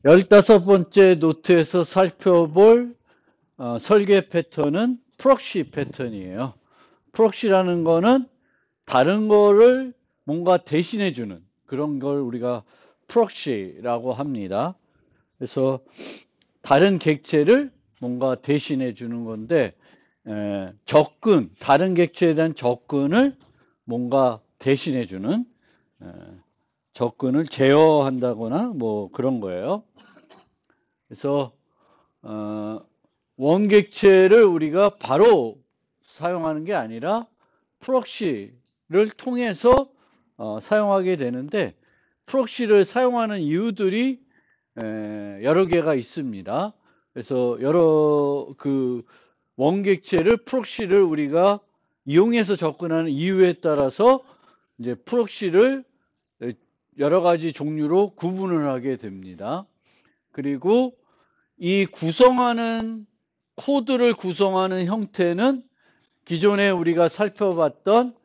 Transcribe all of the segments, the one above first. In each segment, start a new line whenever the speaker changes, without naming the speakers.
15번째 노트에서 살펴볼 설계 패턴은 프록시 패턴이에요. 프록시라는 거는 다른 거를 뭔가 대신해 주는 그런 걸 우리가 프록시라고 합니다. 그래서 다른 객체를 뭔가 대신해 주는 건데 다른 객체에 대한 접근을 뭔가 대신해 주는 접근을 제어한다거나 뭐 그런 거예요. 그래서 원객체를 우리가 바로 사용하는 게 아니라 프록시를 통해서 사용하게 되는데 프록시를 사용하는 이유들이 여러 개가 있습니다. 그래서 여러 원객체를 프록시를 우리가 이용해서 접근하는 이유에 따라서 이제 프록시를 여러 가지 종류로 구분을 하게 됩니다. 그리고 이 코드를 구성하는 형태는 기존에 우리가 살펴봤던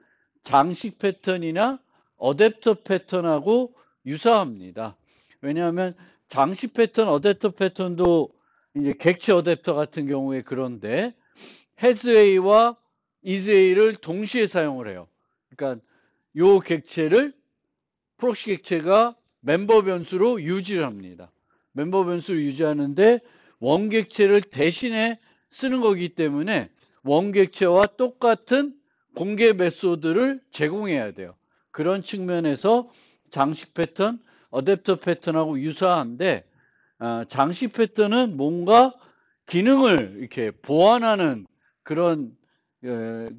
장식 패턴이나 어댑터 패턴하고 유사합니다. 왜냐하면 장식 패턴, 어댑터 패턴도 이제 객체 어댑터 같은 경우에 그런데 hasA와 isA를 동시에 사용을 해요. 그러니까 요 객체를 프록시 객체가 멤버 변수로 유지를 합니다. 멤버 변수를 유지하는데 원객체를 대신에 쓰는 거기 때문에 원객체와 똑같은 공개 메소드를 제공해야 돼요. 그런 측면에서 장식 패턴, 어댑터 패턴하고 유사한데 장식 패턴은 뭔가 기능을 이렇게 보완하는 그런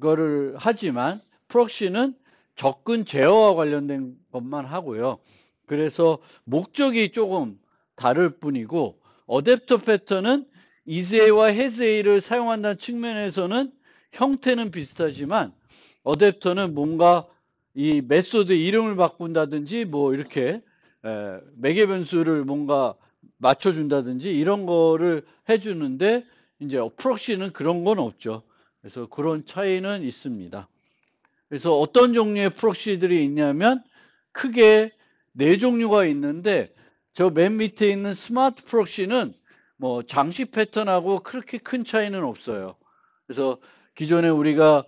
거를 하지만 프록시는 접근 제어와 관련된 것만 하고요. 그래서 목적이 조금 다를 뿐이고 어댑터 패턴은 isA와 hasA를 사용한다는 측면에서는 형태는 비슷하지만 어댑터는 뭔가 이 메소드 이름을 바꾼다든지 뭐 이렇게 매개 변수를 뭔가 맞춰준다든지 이런 거를 해주는데 이제 프록시는 그런 건 없죠. 그래서 그런 차이는 있습니다. 그래서 어떤 종류의 프록시들이 있냐면 크게 4종류가 있는데 저 맨 밑에 있는 스마트 프록시는 뭐 장식 패턴하고 그렇게 큰 차이는 없어요. 그래서 기존에 우리가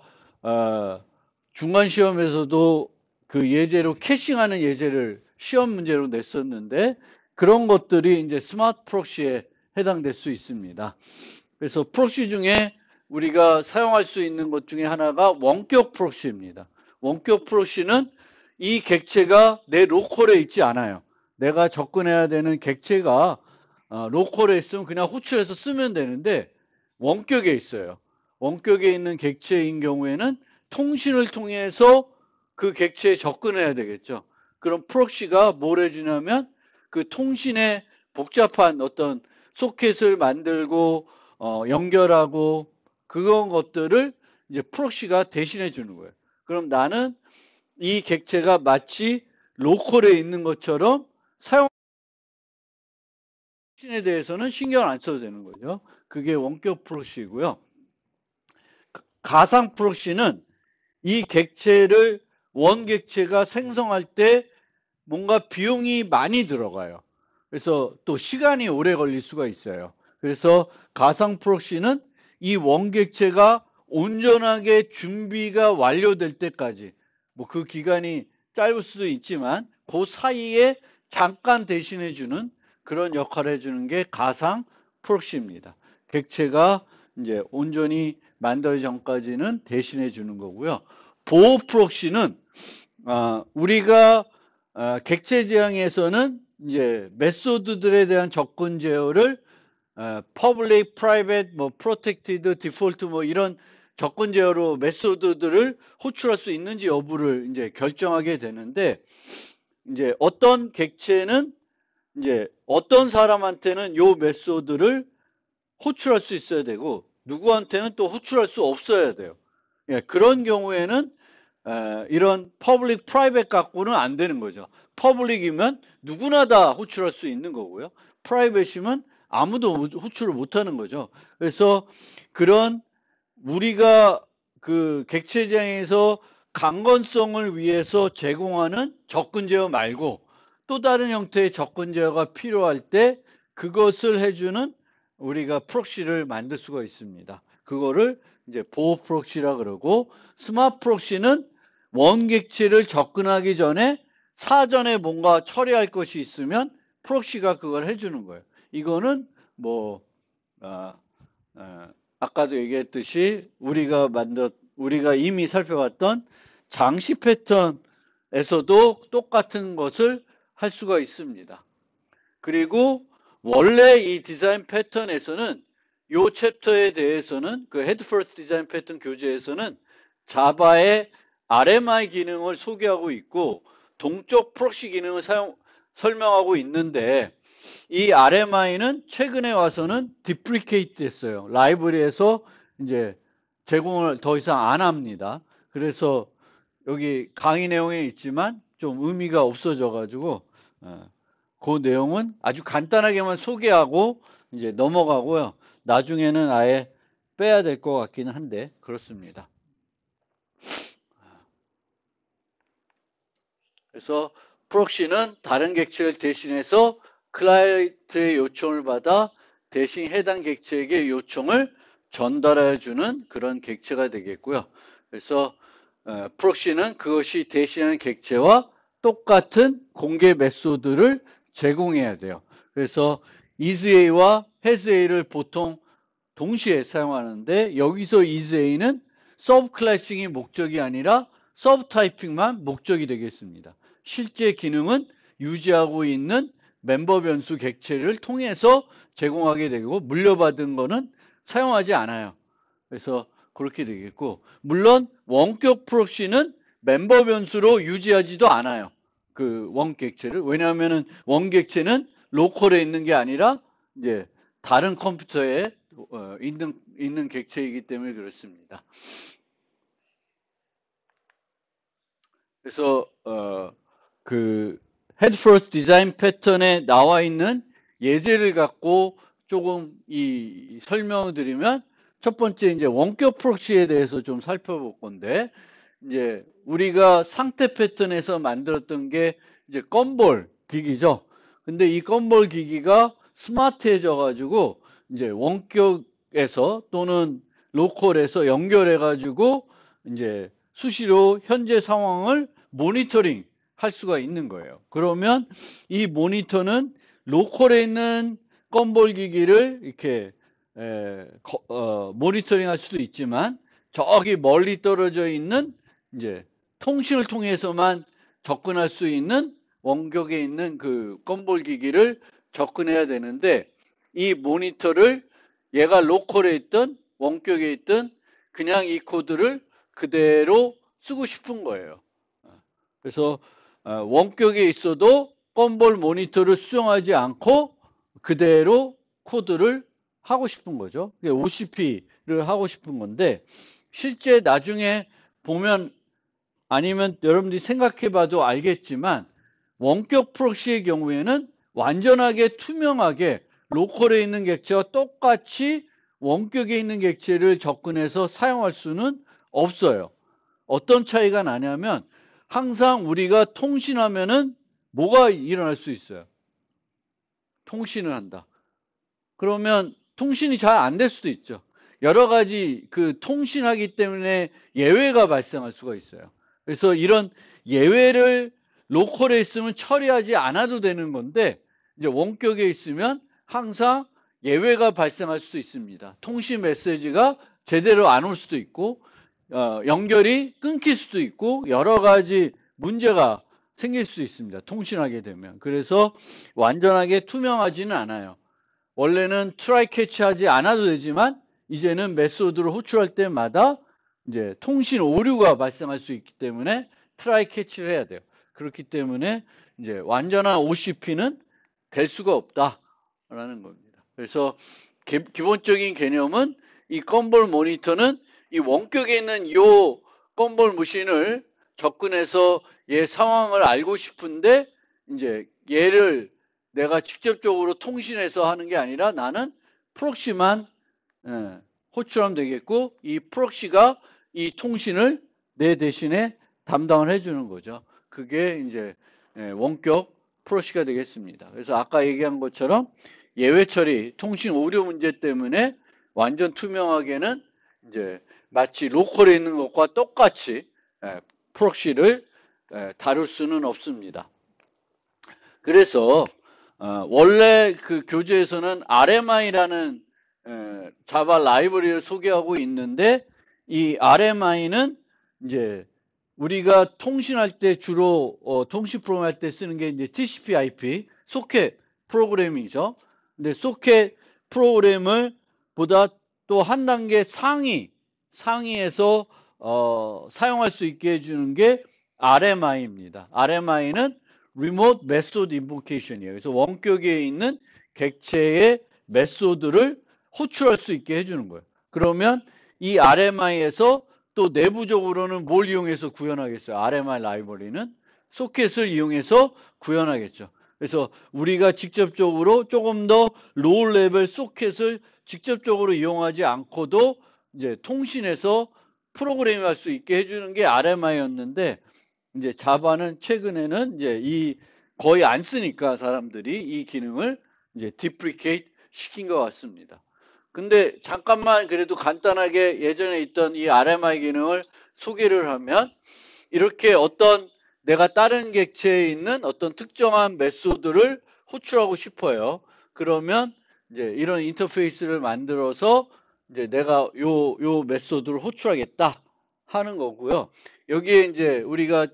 중간 시험에서도 그 예제로 캐싱하는 예제를 시험 문제로 냈었는데 그런 것들이 이제 스마트 프록시에 해당될 수 있습니다. 그래서 프록시 중에 우리가 사용할 수 있는 것 중에 하나가 원격 프록시입니다. 원격 프록시는 이 객체가 내 로컬에 있지 않아요. 내가 접근해야 되는 객체가 로컬에 있으면 그냥 호출해서 쓰면 되는데 원격에 있어요. 원격에 있는 객체인 경우에는 통신을 통해서 그 객체에 접근해야 되겠죠. 그럼 프록시가 뭘 해주냐면 그 통신에 복잡한 어떤 소켓을 만들고 연결하고 그런 것들을 이제 프록시가 대신해 주는 거예요. 그럼 나는 이 객체가 마치 로컬에 있는 것처럼 통신에 대해서는 신경 안 써도 되는 거죠. 그게 원격 프록시고요. 가상 프록시는 이 객체를 원객체가 생성할 때 뭔가 비용이 많이 들어가요. 그래서 또 시간이 오래 걸릴 수가 있어요. 그래서 가상 프록시는 이 원객체가 온전하게 준비가 완료될 때까지 뭐 그 기간이 짧을 수도 있지만 그 사이에 잠깐 대신해 주는 그런 역할을 해주는 게 가상 프록시입니다. 객체가 이제 온전히 만들기 전까지는 대신해 주는 거고요. 보호 프록시는 우리가 객체 지향에서는 이제 메소드들에 대한 접근 제어를 public, private, 뭐 protected, default 뭐 이런 접근 제어로 메소드들을 호출할 수 있는지 여부를 이제 결정하게 되는데 이제 어떤 객체는 이제 어떤 사람한테는 요 메소드를 호출할 수 있어야 되고 누구한테는 또 호출할 수 없어야 돼요. 예, 그런 경우에는 이런 퍼블릭 프라이빗 갖고는 안 되는 거죠. 퍼블릭이면 누구나 다 호출할 수 있는 거고요. 프라이빗이면 아무도 호출을 못 하는 거죠. 그래서 그런 우리가 그 객체장에서 강건성을 위해서 제공하는 접근 제어 말고 또 다른 형태의 접근 제어가 필요할 때 그것을 해주는 우리가 프록시를 만들 수가 있습니다. 그거를 이제 보호 프록시라 그러고, 스마트 프록시는 원객체를 접근하기 전에 사전에 뭔가 처리할 것이 있으면 프록시가 그걸 해주는 거예요. 이거는 뭐 아까도 얘기했듯이 우리가 이미 살펴봤던 장식 패턴에서도 똑같은 것을 할 수가 있습니다. 그리고 원래 이 디자인 패턴에서는 이 챕터에 대해서는 그 헤드 퍼스트 디자인 패턴 교재에서는 자바의 RMI 기능을 소개하고 있고 동적 프록시 기능을 설명하고 있는데, 이 RMI는 최근에 와서는 디프리케이트 했어요. 라이브러리에서 이제 제공을 더 이상 안 합니다. 그래서 여기 강의 내용에 있지만 좀 의미가 없어져 가지고 그 내용은 아주 간단하게만 소개하고 이제 넘어가고요. 나중에는 아예 빼야 될 것 같기는 한데 그렇습니다. 그래서 프록시는 다른 객체를 대신해서 클라이언트의 요청을 받아 대신 해당 객체에게 요청을 전달해 주는 그런 객체가 되겠고요. 그래서 프록시는 그것이 대신하는 객체와 똑같은 공개 메소드를 제공해야 돼요. 그래서 isA와 hasA를 보통 동시에 사용하는데, 여기서 isA는 서브 클래싱이 목적이 아니라 서브 타이핑만 목적이 되겠습니다. 실제 기능은 유지하고 있는 멤버 변수 객체를 통해서 제공하게 되고, 물려받은 거는 사용하지 않아요. 그래서 그렇게 되겠고, 물론 원격 프록시는 멤버 변수로 유지하지도 않아요. 그 원객체를. 왜냐하면은 원객체는 로컬에 있는 게 아니라 이제 다른 컴퓨터에 있는 객체이기 때문에 그렇습니다. 그래서 그 헤드 퍼스트 디자인 패턴에 나와 있는 예제를 갖고 조금 이 설명을 드리면, 첫 번째 이제 원격 프록시에 대해서 좀 살펴볼 건데, 이제 우리가 상태 패턴에서 만들었던 게 이제 건볼 기기죠. 근데 이 건볼 기기가 스마트해져 가지고 이제 원격에서 또는 로컬에서 연결해 가지고 이제 수시로 현재 상황을 모니터링 할 수가 있는 거예요. 그러면 이 모니터는 로컬에 있는 건볼 기기를 이렇게 모니터링 할 수도 있지만, 저기 멀리 떨어져 있는 이제 통신을 통해서만 접근할 수 있는 원격에 있는 그 건볼 기기를 접근해야 되는데, 이 모니터를 얘가 로컬에 있든 원격에 있든 그냥 이 코드를 그대로 쓰고 싶은 거예요. 그래서 원격에 있어도 건볼 모니터를 수정하지 않고 그대로 코드를 하고 싶은 거죠. OCP를 하고 싶은 건데, 실제 나중에 보면, 아니면 여러분들이 생각해 봐도 알겠지만, 원격 프록시의 경우에는 완전하게 투명하게 로컬에 있는 객체와 똑같이 원격에 있는 객체를 접근해서 사용할 수는 없어요. 어떤 차이가 나냐면, 항상 우리가 통신하면은 뭐가 일어날 수 있어요? 통신을 한다. 그러면 통신이 잘 안 될 수도 있죠. 여러 가지 그 통신하기 때문에 예외가 발생할 수가 있어요. 그래서 이런 예외를 로컬에 있으면 처리하지 않아도 되는 건데, 이제 원격에 있으면 항상 예외가 발생할 수도 있습니다. 통신 메시지가 제대로 안 올 수도 있고, 연결이 끊길 수도 있고, 여러 가지 문제가 생길 수 있습니다. 통신하게 되면. 그래서 완전하게 투명하지는 않아요. 원래는 트라이 캐치하지 않아도 되지만, 이제는 메소드를 호출할 때마다 이제 통신 오류가 발생할 수 있기 때문에 트라이 캐치를 해야 돼요. 그렇기 때문에 이제 완전한 OCP는 될 수가 없다라는 겁니다. 그래서 기본적인 개념은, 이 건볼 모니터는 이 원격에 있는 이 건볼 머신을 접근해서 얘 상황을 알고 싶은데, 이제 얘를 내가 직접적으로 통신해서 하는 게 아니라 나는 프록시만 호출하면 되겠고, 이 프록시가 이 통신을 내 대신에 담당을 해주는 거죠. 그게 이제 원격 프록시가 되겠습니다. 그래서 아까 얘기한 것처럼 예외 처리, 통신 오류 문제 때문에 완전 투명하게는 이제 마치 로컬에 있는 것과 똑같이 프록시를 다룰 수는 없습니다. 그래서 원래 그 교재에서는 RMI라는 자바 라이브러리를 소개하고 있는데 이 RMI는 이제 우리가 통신할 때 주로 통신 프로그램 할 때 쓰는 게 이제 TCP/IP 소켓 프로그래밍이죠. 근데 소켓 프로그램을 보다 또 한 단계 상위에서 사용할 수 있게 해주는 게 RMI입니다. RMI는 Remote Method Invocation이에요. 그래서 원격에 있는 객체의 메소드를 호출할 수 있게 해주는 거예요. 그러면 이 RMI에서 또 내부적으로는 뭘 이용해서 구현하겠어요? RMI 라이브러리는 소켓을 이용해서 구현하겠죠. 그래서 우리가 직접적으로 조금 더 로우 레벨 소켓을 직접적으로 이용하지 않고도 이제 통신에서 프로그래밍 할 수 있게 해주는 게 RMI였는데 이제 자바는 최근에는 이제 거의 안 쓰니까 사람들이 이 기능을 이제 디프리케이트 시킨 것 같습니다. 근데 잠깐만 그래도 간단하게 예전에 있던 이 RMI 기능을 소개를 하면 이렇게 어떤 내가 다른 객체에 있는 어떤 특정한 메소드를 호출하고 싶어요. 그러면 이제 이런 인터페이스를 만들어서 이제 내가 요 메소드를 호출하겠다 하는 거고요. 여기에 이제 우리가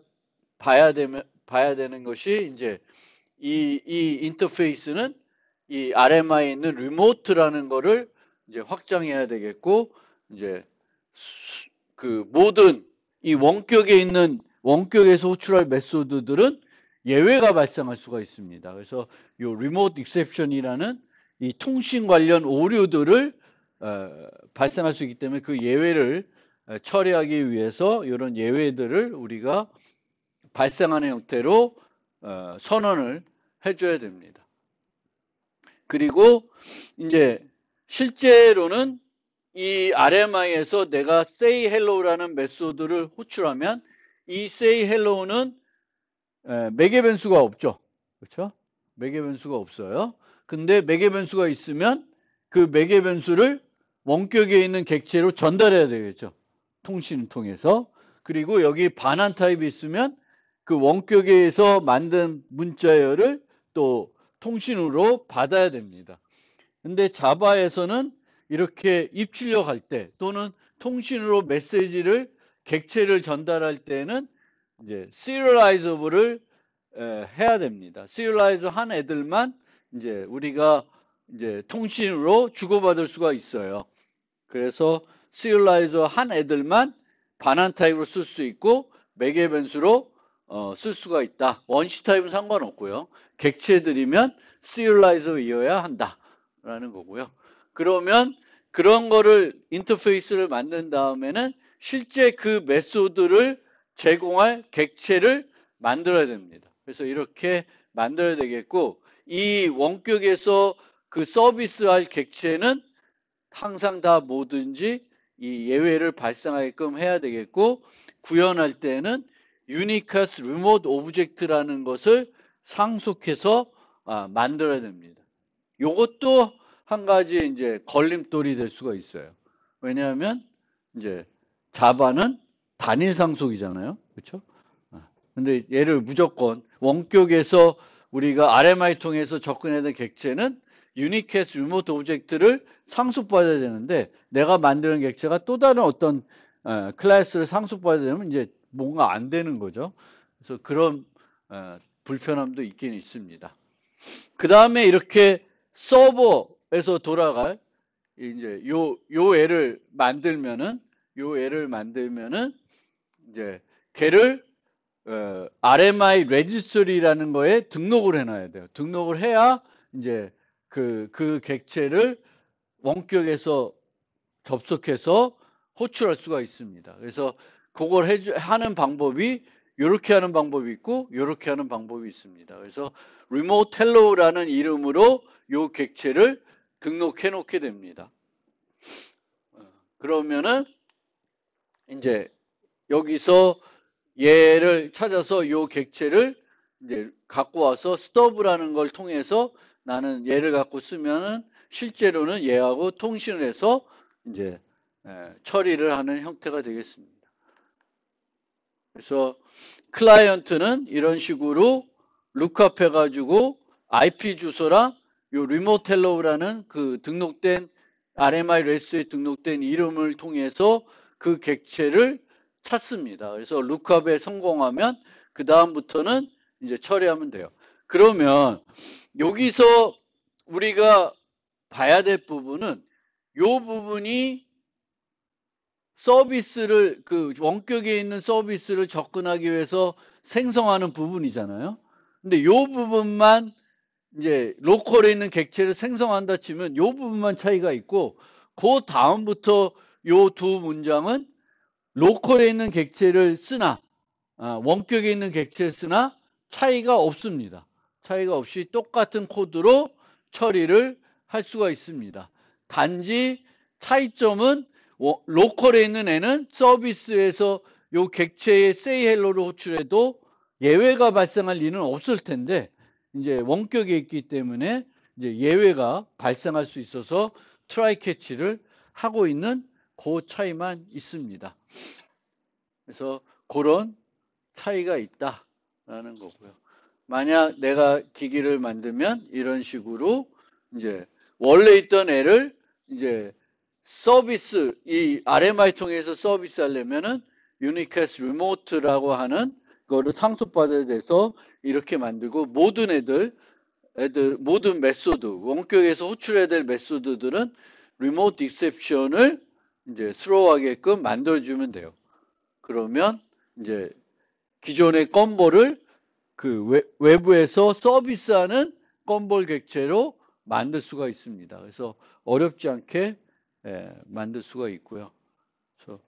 봐야 되는 것이 이제 이 인터페이스는 이 RMI에 있는 리모트라는 거를 이제 확장해야 되겠고, 이제 그 모든 이 원격에서 호출할 메소드들은 예외가 발생할 수가 있습니다. 그래서 이 리모트 익셉션이라는 이 통신 관련 오류들을 발생할 수 있기 때문에 그 예외를 처리하기 위해서 이런 예외들을 우리가 발생하는 형태로 선언을 해줘야 됩니다. 그리고 이제 실제로는 이 RMI에서 내가 say hello라는 메소드를 호출하면 이 say hello는 매개 변수가 없죠. 그렇죠? 매개 변수가 없어요. 근데 매개 변수가 있으면 그 매개 변수를 원격에 있는 객체로 전달해야 되겠죠. 통신을 통해서. 그리고 여기 반환 타입이 있으면 그 원격에서 만든 문자열을 또 통신으로 받아야 됩니다. 근데 자바에서는 이렇게 입출력할 때 또는 통신으로 메시지를 객체를 전달할 때는 이제 serializable을 해야 됩니다. serialize 한 애들만 이제 우리가 이제 통신으로 주고받을 수가 있어요. 그래서 serialize 한 애들만 반환 타입으로 쓸 수 있고 매개 변수로 쓸 수가 있다. 원시 타입은 상관없고요. 객체들이면 serialize이어야 한다라는 거고요. 그러면 그런 거를 인터페이스를 만든 다음에는 실제 그 메소드를 제공할 객체를 만들어야 됩니다. 그래서 이렇게 만들어야 되겠고 이 원격에서 그 서비스할 객체는 항상 다 뭐든지 이 예외를 발생하게끔 해야 되겠고 구현할 때는 Uniqueas Remote Object라는 것을 상속해서 만들어야 됩니다. 요것도 한 가지 이제 걸림돌이 될 수가 있어요. 왜냐하면 이제 자바는 단일 상속이잖아요. 그렇죠? 근데 얘를 무조건 원격에서 우리가 RMI 통해서 접근해야 되는 객체는 Uniqueas Remote Object를 상속받아야 되는데 내가 만드는 객체가 또 다른 어떤 클래스를 상속받아야 되면 이제 뭔가 안 되는 거죠. 그래서 그런 불편함도 있긴 있습니다. 그 다음에 이렇게 서버에서 돌아갈 이제 요 애를 만들면은 이제 걔를 RMI 레지스트리라는 거에 등록을 해놔야 돼요. 등록을 해야 이제 그 객체를 원격에서 접속해서 호출할 수가 있습니다. 그래서 그걸 하는 방법이 이렇게 하는 방법이 있고 이렇게 하는 방법이 있습니다. 그래서 Remote Hello라는 이름으로 이 객체를 등록해 놓게 됩니다. 그러면은 이제 여기서 얘를 찾아서 이 객체를 이제 갖고 와서 stub라는 걸 통해서 나는 얘를 갖고 쓰면은 실제로는 얘하고 통신을 해서 이제 처리를 하는 형태가 되겠습니다. 그래서 클라이언트는 이런 식으로 룩업 해가지고 IP 주소랑 요 리모트 헬로우라는 그 등록된 RMI 레스에 등록된 이름을 통해서 그 객체를 찾습니다. 그래서 룩업에 성공하면 그 다음부터는 이제 처리하면 돼요. 그러면 여기서 우리가 봐야 될 부분은 요 부분이 서비스를 그 원격에 있는 서비스를 접근하기 위해서 생성하는 부분이잖아요. 근데 요 부분만 이제 로컬에 있는 객체를 생성한다 치면 요 부분만 차이가 있고 그 다음부터 요 두 문장은 로컬에 있는 객체를 쓰나 원격에 있는 객체를 쓰나 차이가 없습니다. 차이가 없이 똑같은 코드로 처리를 할 수가 있습니다. 단지 차이점은 로컬에 있는 애는 서비스에서 요 객체의 say hello를 호출해도 예외가 발생할 리는 없을 텐데 이제 원격에 있기 때문에 이제 예외가 발생할 수 있어서 트라이 캐치를 하고 있는 그 차이만 있습니다. 그래서 그런 차이가 있다라는 거고요. 만약 내가 기기를 만들면 이런 식으로 이제 원래 있던 애를 이제 서비스 이 RMI 통해서 서비스 하려면은 유니캐스 리모트라고 하는 거를 상속받아야 돼서 이렇게 만들고 모든 모든 메소드 원격에서 호출해야 될 메소드들은 리모트 익셉션을 이제 스로우하게끔 만들어주면 돼요. 그러면 이제 기존의 건볼을 그 외부에서 서비스하는 건볼 객체로 만들 수가 있습니다. 그래서 어렵지 않게 만들 수가 있고요. 그래서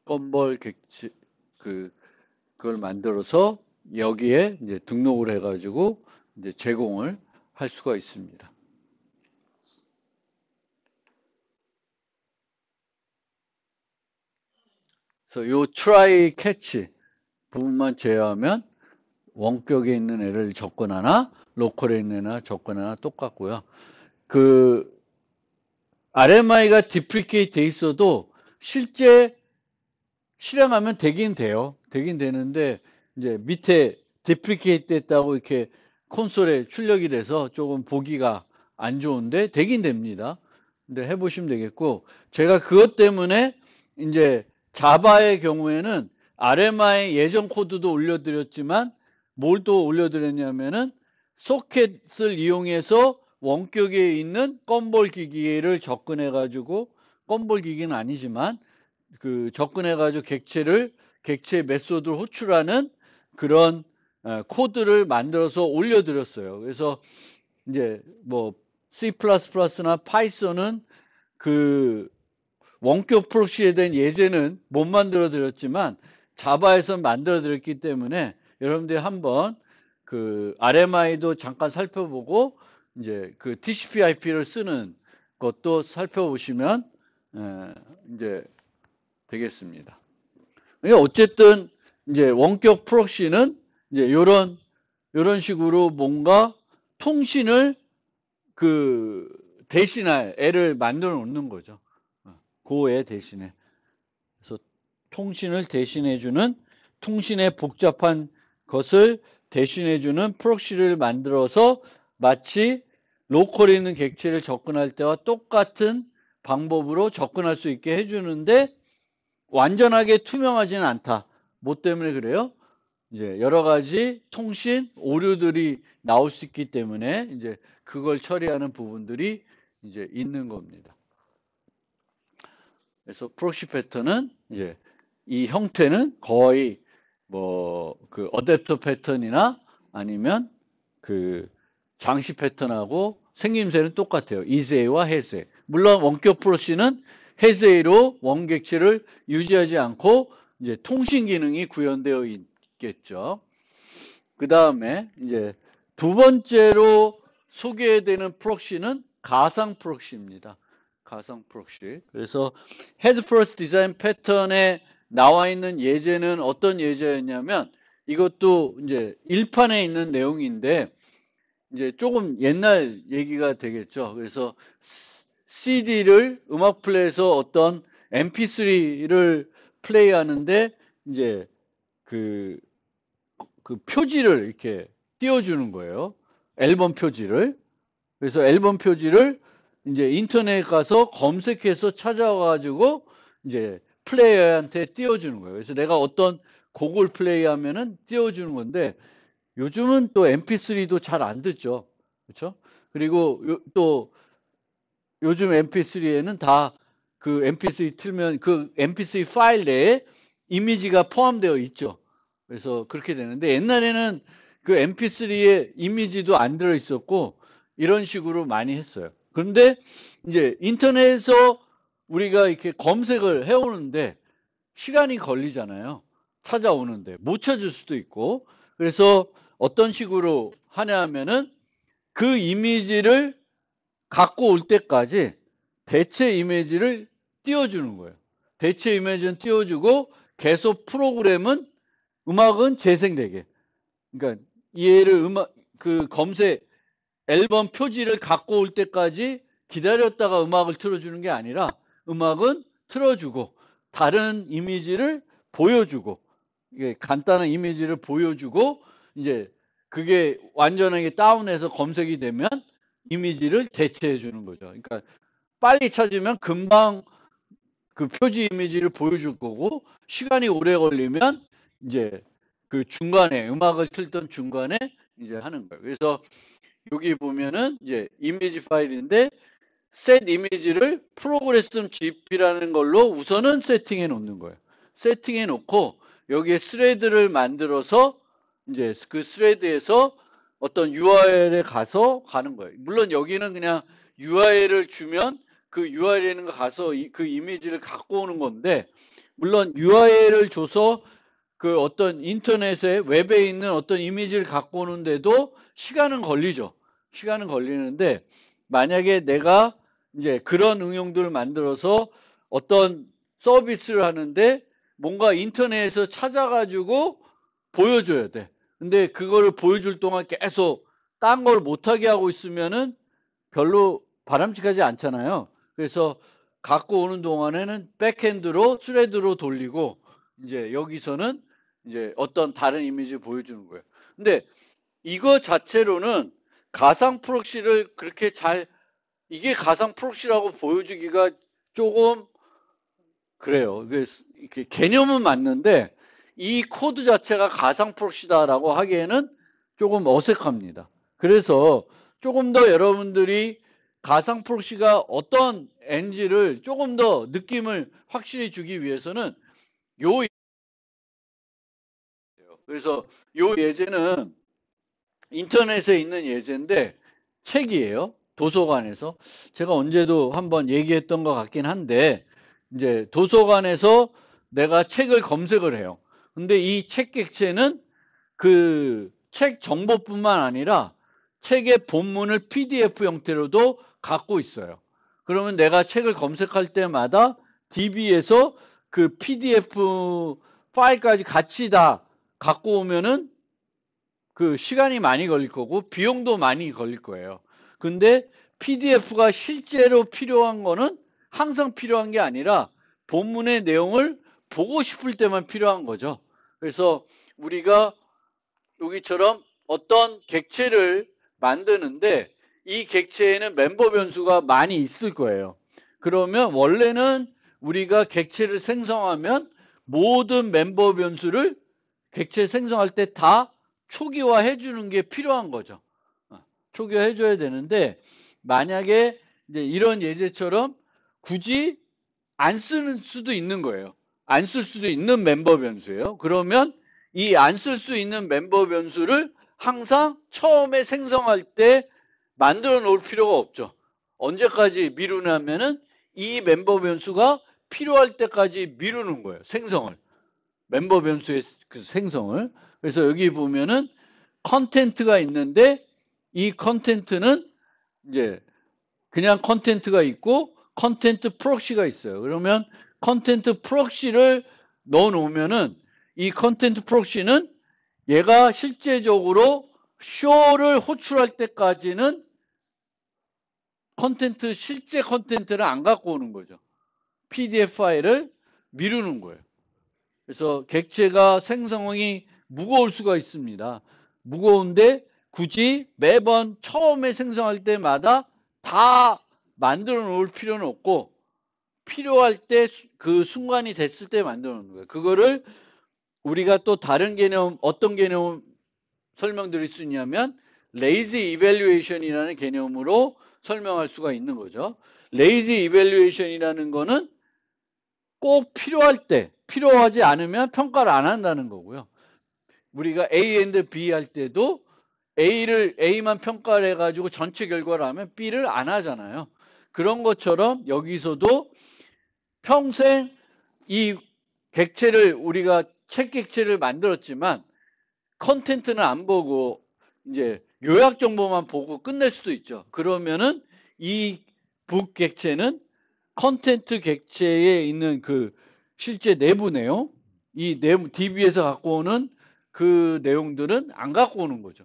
건볼 객체 그걸 만들어서 여기에 이제 등록을 해가지고 이제 제공을 할 수가 있습니다. 그래서 요 try catch 부분만 제외하면 원격에 있는 애를 접근하나 로컬에 있는 애나 접근하나 똑같고요. 그 RMI가 디프리케이트 돼 있어도 실제 실행하면 되긴 돼요. 되긴 되는데 이제 밑에 디프리케이트 됐다고 이렇게 콘솔에 출력이 돼서 조금 보기가 안 좋은데 되긴 됩니다. 근데 해보시면 되겠고 제가 그것 때문에 이제 자바의 경우에는 RMI 예전 코드도 올려드렸지만 뭘 또 올려드렸냐면은 소켓을 이용해서 원격에 있는 건볼 기기를 접근해가지고 건볼 기기는 아니지만 그 접근해가지고 객체 메소드를 호출하는 그런 코드를 만들어서 올려드렸어요. 그래서 이제 뭐 C++나 파이썬은 그 원격 프록시에 대한 예제는 못 만들어 드렸지만 자바에서 만들어 드렸기 때문에 여러분들이 한번 그 RMI도 잠깐 살펴보고 이제 그 TCP/IP를 쓰는 것도 살펴보시면 이제 되겠습니다. 어쨌든 이제 원격 프록시는 이제 이런 식으로 뭔가 통신을 그 대신할 애를 만들어 놓는 거죠. 그 애 대신에. 그래서 통신을 대신해주는 통신의 복잡한 것을 대신해주는 프록시를 만들어서 마치 로컬에 있는 객체를 접근할 때와 똑같은 방법으로 접근할 수 있게 해주는데 완전하게 투명하지는 않다. 뭐 때문에 그래요? 이제 여러 가지 통신 오류들이 나올 수 있기 때문에 이제 그걸 처리하는 부분들이 이제 있는 겁니다. 그래서 프록시 패턴은 이제 이 형태는 거의 뭐 그 어댑터 패턴이나 아니면 그 장식 패턴하고 생김새는 똑같아요. 이세와 해세. 물론 원격 프록시는 해세로 원객체를 유지하지 않고 이제 통신 기능이 구현되어 있겠죠. 그 다음에 이제 두 번째로 소개되는 프록시는 가상 프록시입니다. 가상 프록시. 그래서 헤드 퍼스트 디자인 패턴에 나와 있는 예제는 어떤 예제였냐면 이것도 이제 1판에 있는 내용인데 이제 조금 옛날 얘기가 되겠죠. 그래서 CD를 음악 플레이에서 어떤 MP3를 플레이하는데 이제 그, 그 표지를 이렇게 띄워주는 거예요. 앨범 표지를. 그래서 앨범 표지를 이제 인터넷 가서 검색해서 찾아와가지고 이제 플레이어한테 띄워주는 거예요. 그래서 내가 어떤 곡을 플레이하면은 띄워주는 건데 요즘은 또 MP3도 잘 안 듣죠. 그렇죠? 그리고 또 요즘 MP3에는 다 그 MP3 틀면 그 MP3 파일 내에 이미지가 포함되어 있죠. 그래서 그렇게 되는데 옛날에는 그 MP3에 이미지도 안 들어 있었고 이런 식으로 많이 했어요. 그런데 이제 인터넷에서 우리가 이렇게 검색을 해오는데 시간이 걸리잖아요. 찾아오는데 못 찾을 수도 있고 그래서 어떤 식으로 하냐 하면은 그 이미지를 갖고 올 때까지 대체 이미지를 띄워주는 거예요. 대체 이미지는 띄워주고 계속 프로그램은 음악은 재생되게. 그러니까 얘를 음악 그 검색 앨범 표지를 갖고 올 때까지 기다렸다가 음악을 틀어주는 게 아니라 음악은 틀어주고 다른 이미지를 보여주고 이게 간단한 이미지를 보여주고 이제 그게 완전하게 다운해서 검색이 되면 이미지를 대체해 주는 거죠. 그러니까 빨리 찾으면 금방 그 표지 이미지를 보여줄 거고 시간이 오래 걸리면 이제 그 중간에 음악을 틀던 중간에 이제 하는 거예요. 그래서 여기 보면은 이제 이미지 파일인데 셋 이미지를 프로그레스 GP라는 걸로 우선은 세팅해 놓는 거예요. 세팅해 놓고 여기에 스레드를 만들어서 이제 그 스레드에서 어떤 URL에 가서 가는 거예요. 물론 여기는 그냥 URL을 주면 그 URL에 가서 그 이미지를 갖고 오는 건데 물론 URL을 줘서 그 어떤 인터넷에 웹에 있는 어떤 이미지를 갖고 오는데도 시간은 걸리죠. 시간은 걸리는데 만약에 내가 이제 그런 응용들을 만들어서 어떤 서비스를 하는데 뭔가 인터넷에서 찾아가지고 보여줘야 돼. 근데 그거를 보여줄 동안 계속 딴 걸 못하게 하고 있으면은 별로 바람직하지 않잖아요. 그래서 갖고 오는 동안에는 백핸드로 스레드로 돌리고 이제 여기서는 이제 어떤 다른 이미지 보여주는 거예요. 근데 이거 자체로는 가상 프록시를 그렇게 잘 이게 가상 프록시라고 보여주기가 조금 그래요. 이게 개념은 맞는데 이 코드 자체가 가상 프록시다라고 하기에는 조금 어색합니다. 그래서 조금 더 여러분들이 가상 프록시가 어떤 NG를 조금 더 느낌을 확실히 주기 위해서는 요 그래서 요 예제는 인터넷에 있는 예제인데 책이에요. 도서관에서. 제가 언제도 한번 얘기했던 것 같긴 한데 이제 도서관에서 내가 책을 검색을 해요. 근데 이 책 객체는 그 책 정보뿐만 아니라 책의 본문을 PDF 형태로도 갖고 있어요. 그러면 내가 책을 검색할 때마다 DB에서 그 PDF 파일까지 같이 다 갖고 오면은 그 시간이 많이 걸릴 거고 비용도 많이 걸릴 거예요. 근데 PDF가 실제로 필요한 거는 항상 필요한 게 아니라 본문의 내용을 보고 싶을 때만 필요한 거죠. 그래서 우리가 여기처럼 어떤 객체를 만드는데 이 객체에는 멤버 변수가 많이 있을 거예요. 그러면 원래는 우리가 객체를 생성하면 모든 멤버 변수를 객체 생성할 때 다 초기화해 주는 게 필요한 거죠. 초기화해 줘야 되는데 만약에 이제 이런 예제처럼 굳이 안 쓰는 수도 있는 거예요. 안 쓸 수도 있는 멤버 변수예요. 그러면 이 안 쓸 수 있는 멤버 변수를 항상 처음에 생성할 때 만들어 놓을 필요가 없죠. 언제까지 미루냐면은 이 멤버 변수가 필요할 때까지 미루는 거예요. 생성을. 멤버 변수의 그 생성을. 그래서 여기 보면은 컨텐트가 있는데 이 컨텐트는 이제 그냥 컨텐트가 있고 컨텐트 프록시가 있어요. 그러면 컨텐트 프록시를 넣어 놓으면은 이 컨텐트 프록시는 얘가 실제적으로 쇼를 호출할 때까지는 실제 컨텐츠를 안 갖고 오는 거죠. PDF 파일을 미루는 거예요. 그래서 객체가 생성이 무거울 수가 있습니다. 무거운데 굳이 매번 처음에 생성할 때마다 다 만들어 놓을 필요는 없고 필요할 때 그 순간이 됐을 때 만들어 놓는 거예요. 그거를 우리가 또 다른 개념, 어떤 개념 설명드릴 수 있냐면 레이지 이밸류에이션이라는 개념으로 설명할 수가 있는 거죠. 레이지 이밸류에이션이라는 거는 꼭 필요할 때, 필요하지 않으면 평가를 안 한다는 거고요. 우리가 A and B 할 때도 A만 평가를 해가지고 전체 결과를 하면 B를 안 하잖아요. 그런 것처럼 여기서도 평생 이 객체를 우리가 책 객체를 만들었지만 컨텐츠는 안 보고 이제 요약 정보만 보고 끝낼 수도 있죠. 그러면은 이 북 객체는 컨텐츠 객체에 있는 그 실제 내부 내용, 이 내부 DB에서 갖고 오는 그 내용들은 안 갖고 오는 거죠.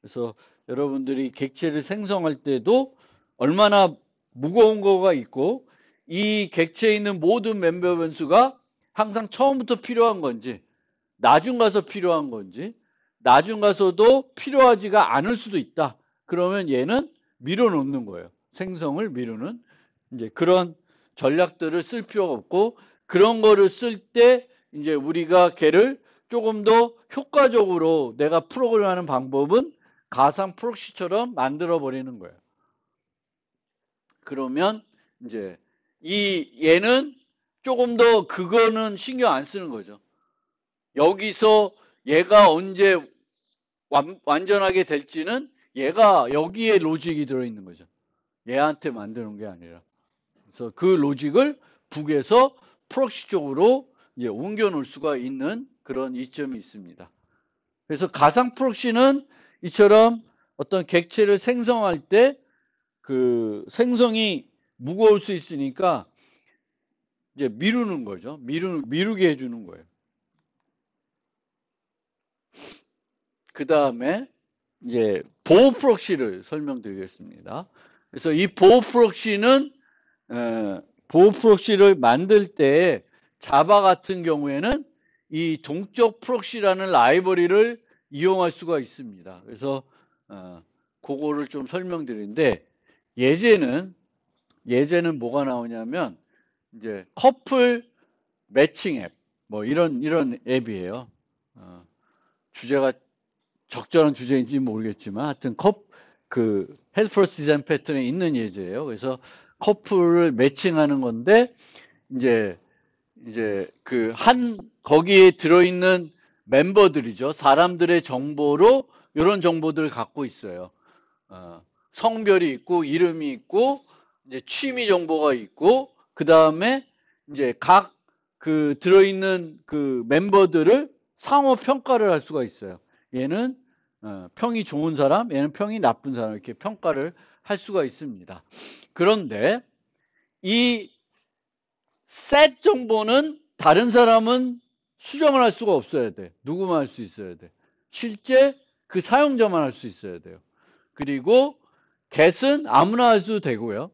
그래서 여러분들이 객체를 생성할 때도 얼마나 무거운 거가 있고 이 객체에 있는 모든 멤버 변수가 항상 처음부터 필요한 건지 나중 가서 필요한 건지 나중 가서도 필요하지가 않을 수도 있다. 그러면 얘는 밀어놓는 거예요. 생성을 미루는 이제 그런 전략들을 쓸 필요가 없고 그런 거를 쓸 때 이제 우리가 걔를 조금 더 효과적으로 내가 프로그램하는 방법은 가상 프록시처럼 만들어 버리는 거예요. 그러면 이제 얘는 조금 더 그거는 신경 안 쓰는 거죠. 여기서 얘가 언제 완전하게 될지는 얘가 여기에 로직이 들어있는 거죠. 얘한테 만드는 게 아니라. 그래서 그 로직을 북에서 프록시 쪽으로 이제 옮겨 놓을 수가 있는 그런 이점이 있습니다. 그래서 가상 프록시는 이처럼 어떤 객체를 생성할 때 그 생성이 무거울 수 있으니까 이제 미루는 거죠. 미루게 해주는 거예요. 그 다음에 이제 보호 프록시를 설명드리겠습니다. 그래서 이 보호 프록시는 보호 프록시를 만들 때 자바 같은 경우에는 이 동적 프록시라는 라이브러리를 이용할 수가 있습니다. 그래서 그거를 좀 설명드리는데 예제는 뭐가 나오냐면 이제 커플 매칭 앱 뭐 이런 앱이에요. 주제가 적절한 주제인지 모르겠지만 하여튼 그 헬프로스 디자인 패턴에 있는 예제예요. 그래서 커플을 매칭하는 건데 이제 그 거기에 들어있는 멤버들이죠. 사람들의 정보로 이런 정보들을 갖고 있어요. 성별이 있고 이름이 있고 이제 취미 정보가 있고 그 다음에 이제 각 그 들어있는 그 멤버들을 상호 평가를 할 수가 있어요. 얘는 평이 좋은 사람, 얘는 평이 나쁜 사람 이렇게 평가를 할 수가 있습니다. 그런데 이 셋 정보는 다른 사람은 수정을 할 수가 없어야 돼. 누구만 할 수 있어야 돼. 실제 그 사용자만 할 수 있어야 돼요. 그리고 get은 아무나 할 수도 되고요.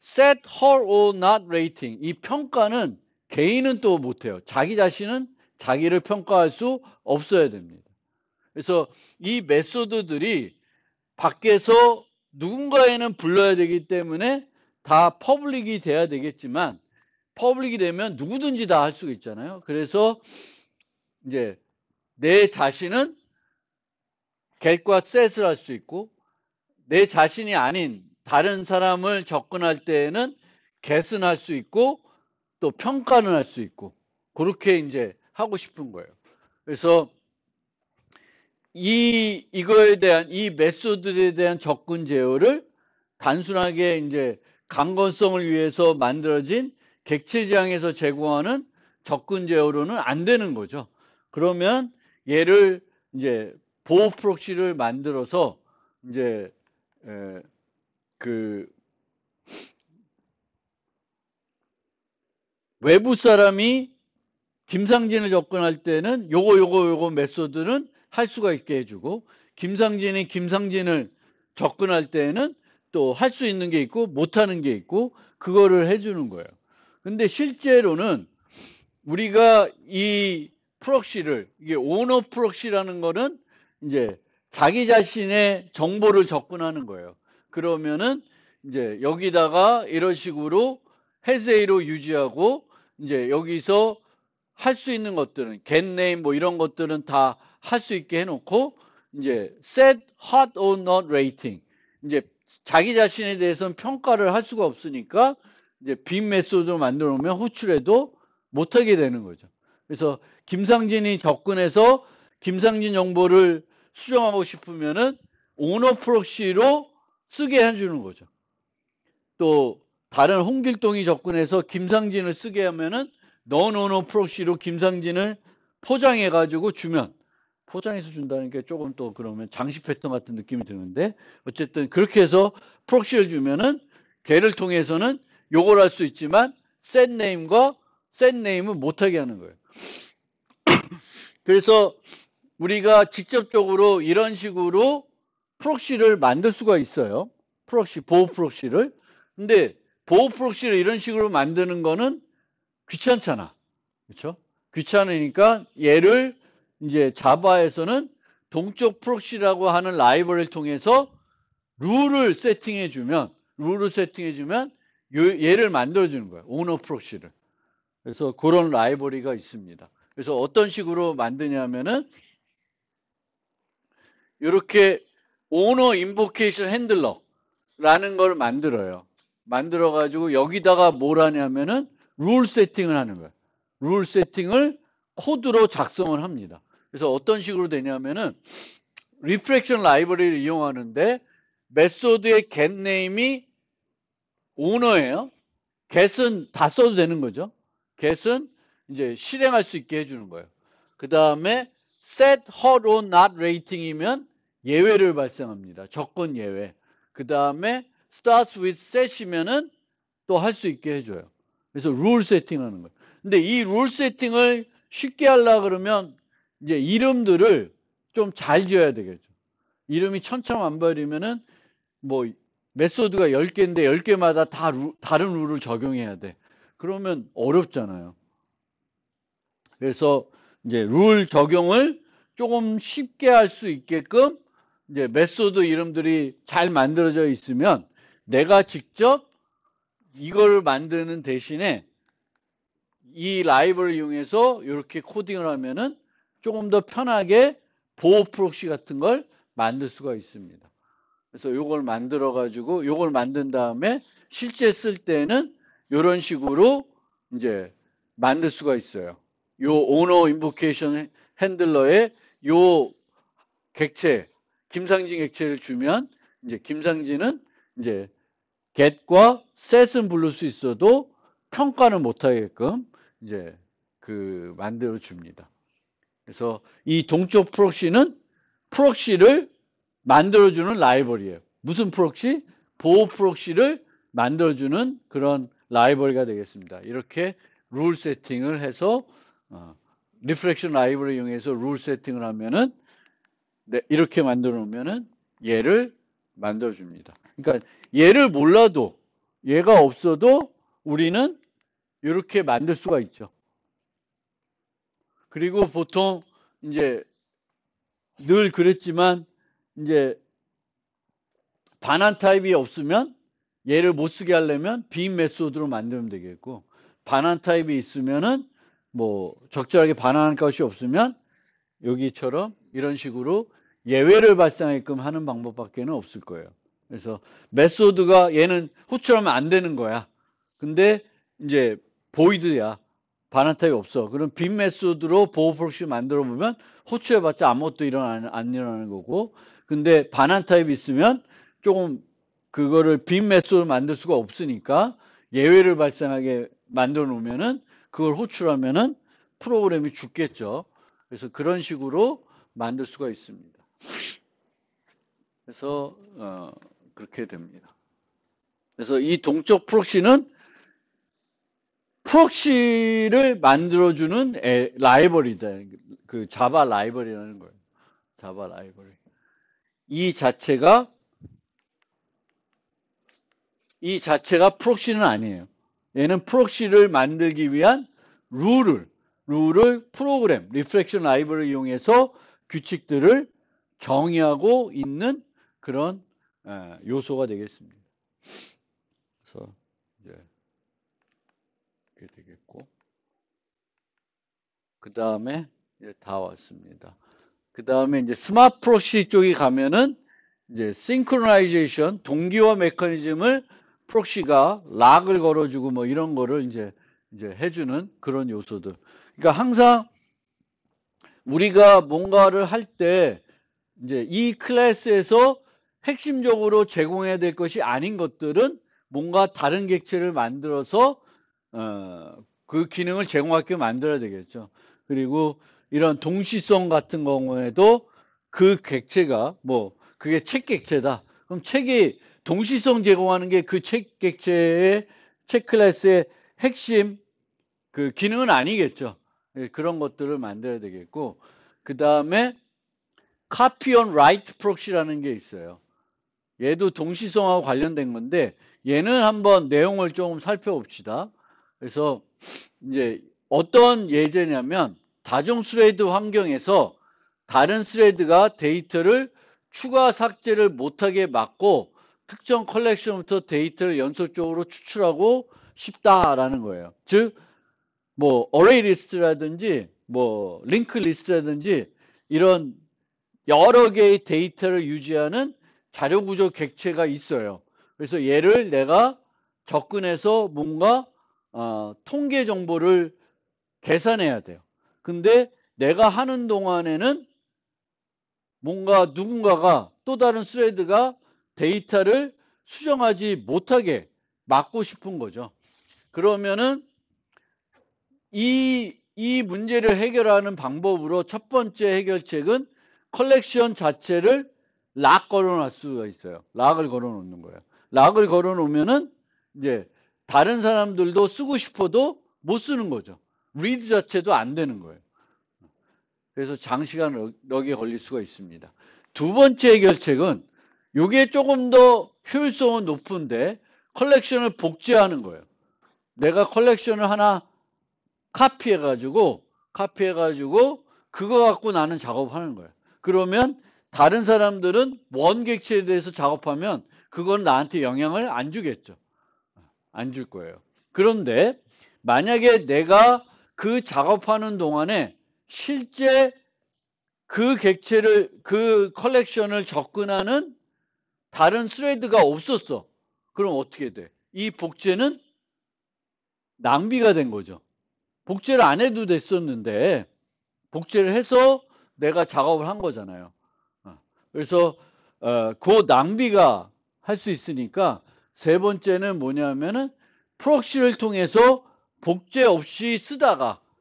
set her or not rating 이 평가는 개인은 또 못해요. 자기 자신은 자기를 평가할 수 없어야 됩니다. 그래서 이 메소드들이 밖에서 누군가에는 불러야 되기 때문에 다 퍼블릭이 돼야 되겠지만 퍼블릭이 되면 누구든지 다 할 수가 있잖아요. 그래서 이제 내 자신은 get과 set을 할 수 있고 내 자신이 아닌 다른 사람을 접근할 때에는 get은 할 수 있고 또 평가는 할 수 있고 그렇게 이제 하고 싶은 거예요. 그래서 이거에 대한 이 메소드에 대한 접근 제어를 단순하게 이제 강건성을 위해서 만들어진 객체 지향에서 제공하는 접근 제어로는 안 되는 거죠. 그러면 얘를 이제 보호 프록시를 만들어서 이제 그 외부 사람이 김상진을 접근할 때는 요거 메소드는 할 수가 있게 해주고, 김상진이 김상진을 접근할 때에는 또 할 수 있는 게 있고 못하는 게 있고 그거를 해주는 거예요. 근데 실제로는 우리가 이 프록시를, 이게 오너 프록시라는 거는 이제 자기 자신의 정보를 접근하는 거예요. 그러면은 이제 여기다가 이런 식으로 해세이로 유지하고, 이제 여기서 할 수 있는 것들은 getName 뭐 이런 것들은 다 할 수 있게 해놓고, 이제 set hot or not rating, 이제 자기 자신에 대해서는 평가를 할 수가 없으니까 이제 빈 메소드를 만들어 놓으면 호출해도 못하게 되는 거죠. 그래서 김상진이 접근해서 김상진 정보를 수정하고 싶으면은 오너 프록시로 쓰게 해주는 거죠. 또 다른 홍길동이 접근해서 김상진을 쓰게 하면은 non-owner 프록시로 김상진을 포장해 가지고 주면, 포장해서 준다는 게 조금 또 그러면 장식 패턴 같은 느낌이 드는데, 어쨌든 그렇게 해서 프록시를 주면은 걔를 통해서는 요걸 할 수 있지만 set name과 set name은 못하게 하는 거예요. 그래서 우리가 직접적으로 이런 식으로 프록시를 만들 수가 있어요. 프록시, 보호 프록시를. 근데 보호 프록시를 이런 식으로 만드는 거는 귀찮잖아. 그렇죠? 귀찮으니까 얘를 이제 자바에서는 동적 프록시라고 하는 라이브러리를 통해서 룰을 세팅해 주면 얘를 만들어 주는 거예요. 오너 프록시를. 그래서 그런 라이브러리가 있습니다. 그래서 어떤 식으로 만드냐면은 이렇게 오너 인보케이션 핸들러라는 걸 만들어요. 만들어 가지고 여기다가 뭘 하냐면은 룰 세팅을 하는 거예요. 룰 세팅을 코드로 작성을 합니다. 그래서 어떤 식으로 되냐면은 리프렉션 라이브러리를 이용하는데 메소드의 getName이 오너예요. get은 다 써도 되는 거죠. get은 이제 실행할 수 있게 해주는 거예요. 그 다음에 set hot or not rating이면 예외를 발생합니다. 조건 예외. 그 다음에 starts with set이면은 또 할 수 있게 해줘요. 그래서 룰 세팅하는 거예요. 근데 이 룰 세팅을 쉽게 하려 그러면 이제 이름들을 좀 잘 지어야 되겠죠. 이름이 천차만별이면은 뭐 메소드가 10개인데 10개마다 다 다른 룰을 적용해야 돼. 그러면 어렵잖아요. 그래서 이제 룰 적용을 조금 쉽게 할 수 있게끔 이제 메소드 이름들이 잘 만들어져 있으면 내가 직접 이걸 만드는 대신에 이 라이브를 이용해서 이렇게 코딩을 하면은 조금 더 편하게 보호 프록시 같은 걸 만들 수가 있습니다. 그래서 이걸 만들어 가지고 이걸 만든 다음에 실제 쓸 때는 이런 식으로 이제 만들 수가 있어요. 요 오너 인보케이션 핸들러에 요 객체, 김상진 객체를 주면 이제 김상진은 이제 get과 set은 부를 수 있어도 평가는 못 하게끔 이제 그 만들어 줍니다. 그래서 이 동적 프록시는 프록시를 만들어주는 라이브러리예요. 무슨 프록시? 보호 프록시를 만들어주는 그런 라이브러리가 되겠습니다. 이렇게 룰 세팅을 해서 리프렉션 라이브러리 이용해서 룰 세팅을 하면은 이렇게 만들어 놓으면은 얘를 만들어 줍니다. 그러니까 얘를 몰라도, 얘가 없어도 우리는 이렇게 만들 수가 있죠. 그리고 보통 이제 늘 그랬지만 이제 반환 타입이 없으면 얘를 못 쓰게 하려면 빈 메소드로 만들면 되겠고, 반환 타입이 있으면은 뭐 적절하게 반환할 것이 없으면 여기처럼 이런 식으로 예외를 발생하게끔 하는 방법밖에는 없을 거예요. 그래서 메소드가 얘는 호출하면 안 되는 거야. 근데 이제 보이드야. 반환 타입이 없어. 그럼 빈 메소드로 보호 프록시 만들어 보면 호출해봤자 아무것도 안 일어나는 거고, 근데 반환 타입이 있으면 조금 그거를 빈 메소드로 만들 수가 없으니까 예외를 발생하게 만들어 놓으면은 그걸 호출하면은 프로그램이 죽겠죠. 그래서 그런 식으로 만들 수가 있습니다. 그래서 그렇게 됩니다. 그래서 이 동적 프록시는 프록시를 만들어주는 라이벌이다. 그 자바 라이벌이라는 거예요. Java library. 이 자체가 프록시는 아니에요. 얘는 프록시를 만들기 위한 룰을 프로그램, 리플렉션 라이브러리 이용해서 규칙들을 정의하고 있는 그런 요소가 되겠습니다. 그래서 이제 이렇게 되겠고, 그 다음에 이제 다 왔습니다. 그 다음에 이제 스마트 프록시 쪽에 가면은 이제 싱크로나이제이션, 동기화 메커니즘을 프록시가 락을 걸어주고 뭐 이런 거를 이제 해주는 그런 요소들. 그러니까 항상 우리가 뭔가를 할 때 이제 이 클래스에서 핵심적으로 제공해야 될 것이 아닌 것들은 뭔가 다른 객체를 만들어서 그 기능을 제공하게 만들어야 되겠죠. 그리고 이런 동시성 같은 경우에도 그 객체가 뭐 그게 책 객체다. 그럼 책이 동시성 제공하는 게 그 책 객체의 책 클래스의 핵심 그 기능은 아니겠죠. 그런 것들을 만들어야 되겠고, 그 다음에 copy on write proxy라는 게 있어요. 얘도 동시성하고 관련된 건데 얘는 한번 내용을 좀 살펴봅시다. 그래서 이제 어떤 예제냐면 다중 스레드 환경에서 다른 스레드가 데이터를 추가 삭제를 못하게 막고 특정 컬렉션부터 데이터를 연속적으로 추출하고 싶다라는 거예요. 즉, 뭐 어레이 리스트라든지 뭐 링크 리스트라든지 이런 여러 개의 데이터를 유지하는 자료 구조 객체가 있어요. 그래서 얘를 내가 접근해서 뭔가 통계 정보를 계산해야 돼요. 근데 내가 하는 동안에는 뭔가 누군가가 또 다른 스레드가 데이터를 수정하지 못하게 막고 싶은 거죠. 그러면은 이 문제를 해결하는 방법으로 첫 번째 해결책은 컬렉션 자체를 락 걸어놓을 수가 있어요. 락을 걸어놓는 거예요. 락을 걸어놓으면은 이제 다른 사람들도 쓰고 싶어도 못 쓰는 거죠. 리드 자체도 안 되는 거예요. 그래서 장시간 럭에 걸릴 수가 있습니다. 두 번째 해결책은 이게 조금 더 효율성은 높은데 컬렉션을 복제하는 거예요. 내가 컬렉션을 하나 카피해가지고 그거 갖고 나는 작업하는 거예요. 그러면 다른 사람들은 원 객체에 대해서 작업하면 그건 나한테 영향을 안 주겠죠. 안 줄 거예요. 그런데 만약에 내가 그 작업하는 동안에 실제 그 객체를 그 컬렉션을 접근하는 다른 스레드가 없었어. 그럼 어떻게 돼? 이 복제는 낭비가 된 거죠. 복제를 안 해도 됐었는데 복제를 해서 내가 작업을 한 거잖아요. 그래서 그 낭비가 할 수 있으니까 세 번째는 뭐냐면은 프록시를 통해서 복제 없이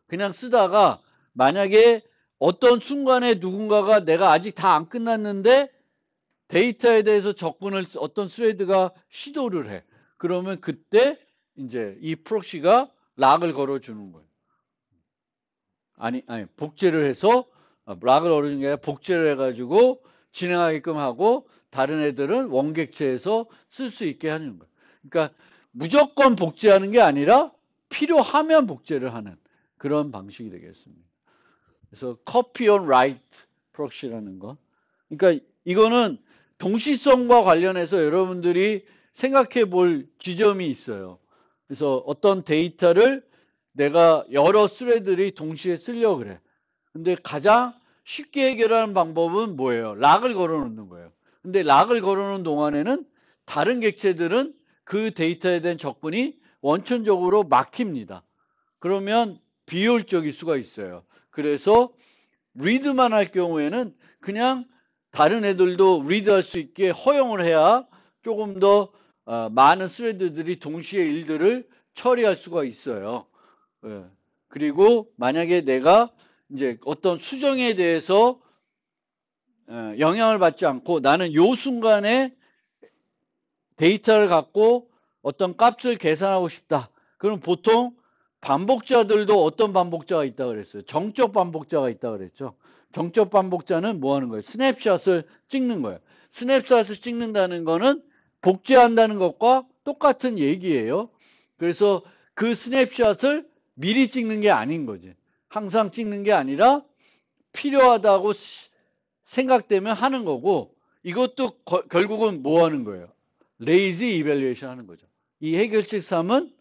그냥 쓰다가 만약에 어떤 순간에 누군가가 내가 아직 다 안 끝났는데 데이터에 대해서 접근을 어떤 스레드가 시도를 해. 그러면 그때 이제 이 프록시가 락을 걸어주는 거예요. 아니, 복제를 해서, 락을 걸어주는 게 아니라 복제를 해가지고 진행하게끔 하고 다른 애들은 원객체에서 쓸 수 있게 하는 거예요. 그러니까 무조건 복제하는 게 아니라 필요하면 복제를 하는 그런 방식이 되겠습니다. 그래서 copy on write proxy라는 거. 그러니까 이거는 동시성과 관련해서 여러분들이 생각해 볼 지점이 있어요. 그래서 어떤 데이터를 내가 여러 스레드들이 동시에 쓰려고 그래. 근데 가장 쉽게 해결하는 방법은 뭐예요? 락을 걸어 놓는 거예요. 근데 락을 걸어 놓은 동안에는 다른 객체들은 그 데이터에 대한 접근이 원천적으로 막힙니다. 그러면 비효율적일 수가 있어요. 그래서 리드만 할 경우에는 그냥 다른 애들도 리드할 수 있게 허용을 해야 조금 더 많은 스레드들이 동시에 일들을 처리할 수가 있어요. 그리고 만약에 내가 이제 어떤 수정에 대해서 영향을 받지 않고 나는 요 순간에 데이터를 갖고 어떤 값을 계산하고 싶다. 그럼 보통 반복자들도 어떤 반복자가 있다고 그랬어요? 정적 반복자가 있다고 그랬죠. 정적 반복자는 뭐 하는 거예요? 스냅샷을 찍는 거예요. 스냅샷을 찍는다는 거는 복제한다는 것과 똑같은 얘기예요. 그래서 그 스냅샷을 미리 찍는 게 아닌 거지. 항상 찍는 게 아니라 필요하다고 생각되면 하는 거고, 이것도 결국은 뭐 하는 거예요? 레이지 이밸류에이션 하는 거죠. 이 해결책 3은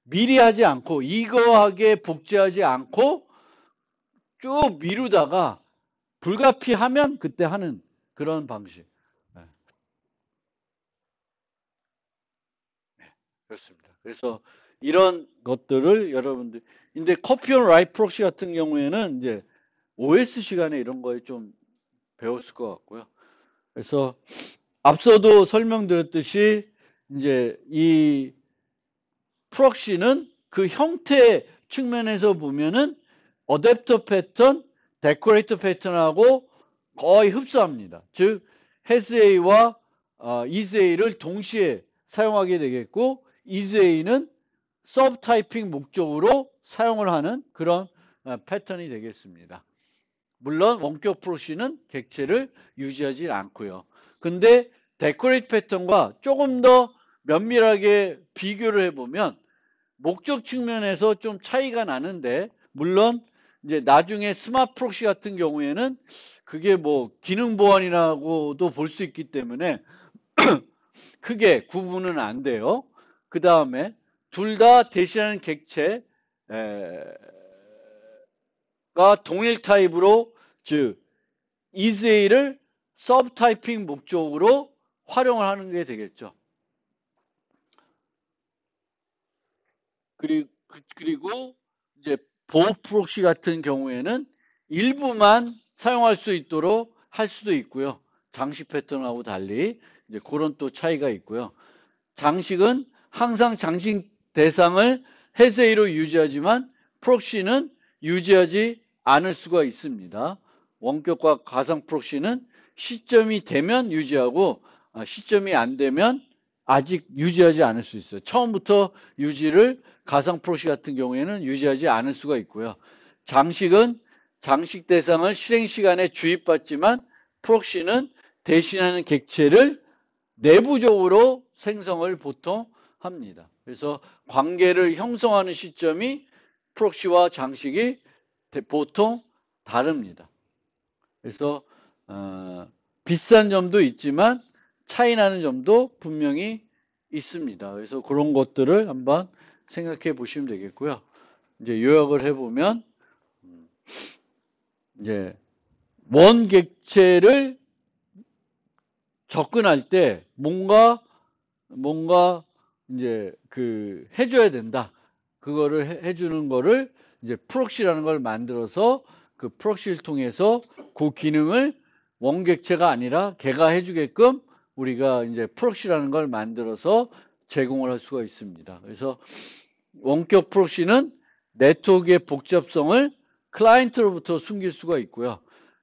미리 하지 않고 이거하게 복제하지 않고 쭉 미루다가 불가피하면 그때 하는 그런 방식. 네. 그렇습니다. 그래서 이런 것들을 여러분들, 근데 커피 온 라이트 프록시 같은 경우에는 이제 OS 시간에 이런 거에 좀 배웠을 것 같고요. 그래서 앞서도 설명드렸듯이 이제 이 프록시는 그 형태 측면에서 보면은 어댑터 패턴, 데코레이터 패턴하고 거의 흡사합니다. 즉 hasA와 isA를 동시에 사용하게 되겠고, isA는 서브타이핑 목적으로 사용을 하는 그런 패턴이 되겠습니다. 물론 원격 프록시는 객체를 유지하지 않고요. 근데 데코레이트 패턴과 조금 더 면밀하게 비교를 해보면 목적 측면에서 좀 차이가 나는데, 물론 이제 나중에 스마트 프록시 같은 경우에는 그게 뭐 기능 보완이라고도 볼 수 있기 때문에 크게 구분은 안 돼요. 그 다음에 둘 다 대시하는 객체가 동일 타입으로, 즉 isA를 서브타이핑 목적으로 활용을 하는 게 되겠죠. 그리고 이제 보호 프록시 같은 경우에는 일부만 사용할 수 있도록 할 수도 있고요. 장식 패턴하고 달리 이제 그런 또 차이가 있고요. 장식은 항상 장식 대상을 hasA로 유지하지만 프록시는 유지하지 않을 수가 있습니다. 원격과 가상 프록시는 시점이 되면 유지하고 시점이 안 되면 아직 유지하지 않을 수 있어요. 처음부터 유지를 가상 프록시 같은 경우에는 유지하지 않을 수가 있고요. 장식은 장식 대상을 실행 시간에 주입받지만 프록시는 대신하는 객체를 내부적으로 생성을 보통 합니다. 그래서 관계를 형성하는 시점이 프록시와 장식이 보통 다릅니다. 그래서 비슷한 점도 있지만 차이 나는 점도 분명히 있습니다. 그래서 그런 것들을 한번 생각해 보시면 되겠고요. 이제 요약을 해보면, 이제 원 객체를 접근할 때 뭔가 이제 그 해줘야 된다. 그거를 해주는 거를 이제 프록시라는 걸 만들어서 그 프록시를 통해서 그 기능을 원객체가 아니라 걔가 해주게끔 우리가 이제 프록시라는 걸 만들어서 제공을 할 수가 있습니다. 그래서 원격 프록시는 네트워크의 복잡성을 클라이언트로부터 숨길 수가 있고요.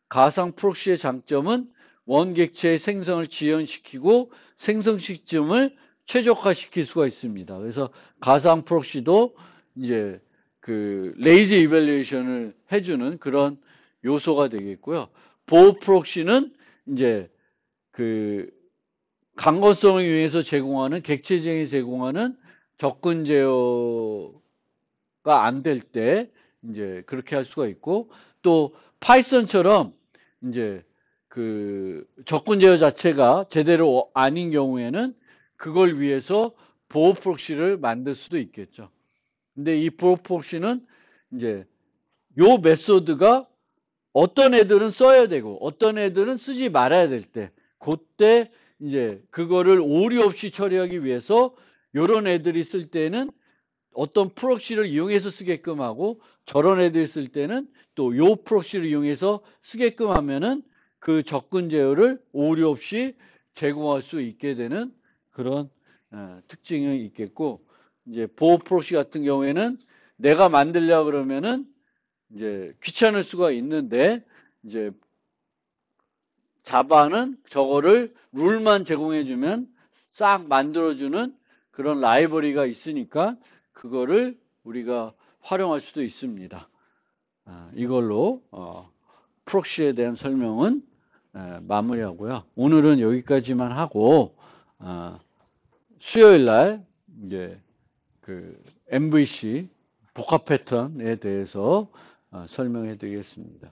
가상 프록시의 장점은 원객체의 생성을 지연시키고 생성 시점을 최적화시킬 수가 있습니다. 그래서 가상 프록시도 이제 그 레이지 이밸류에이션을 해주는 그런 요소가 되겠고요. 보호 프록시는 이제 그 강건성을 위해서 제공하는 객체쟁이 제공하는 접근 제어가 안 될 때 이제 그렇게 할 수가 있고, 또 파이썬처럼 이제 그 접근 제어 자체가 제대로 아닌 경우에는 그걸 위해서 보호 프록시를 만들 수도 있겠죠. 근데 이 보호 프록시는 이제 요 메소드가 어떤 애들은 써야 되고 어떤 애들은 쓰지 말아야 될 때, 그때 이제 그거를 오류 없이 처리하기 위해서 요런 애들이 쓸 때는 어떤 프록시를 이용해서 쓰게끔 하고, 저런 애들이 쓸 때는 또 요 프록시를 이용해서 쓰게끔 하면은 그 접근 제어를 오류 없이 제공할 수 있게 되는 그런 특징이 있겠고, 이제 보호 프록시 같은 경우에는 내가 만들려 그러면은 이제 귀찮을 수가 있는데, 이제 자바는 저거를 룰만 제공해주면 싹 만들어주는 그런 라이브러리가 있으니까 그거를 우리가 활용할 수도 있습니다. 이걸로 프록시에 대한 설명은 마무리하고요. 오늘은 여기까지만 하고 수요일 날 이제 그 MVC 복합 패턴에 대해서 설명해 드리겠습니다.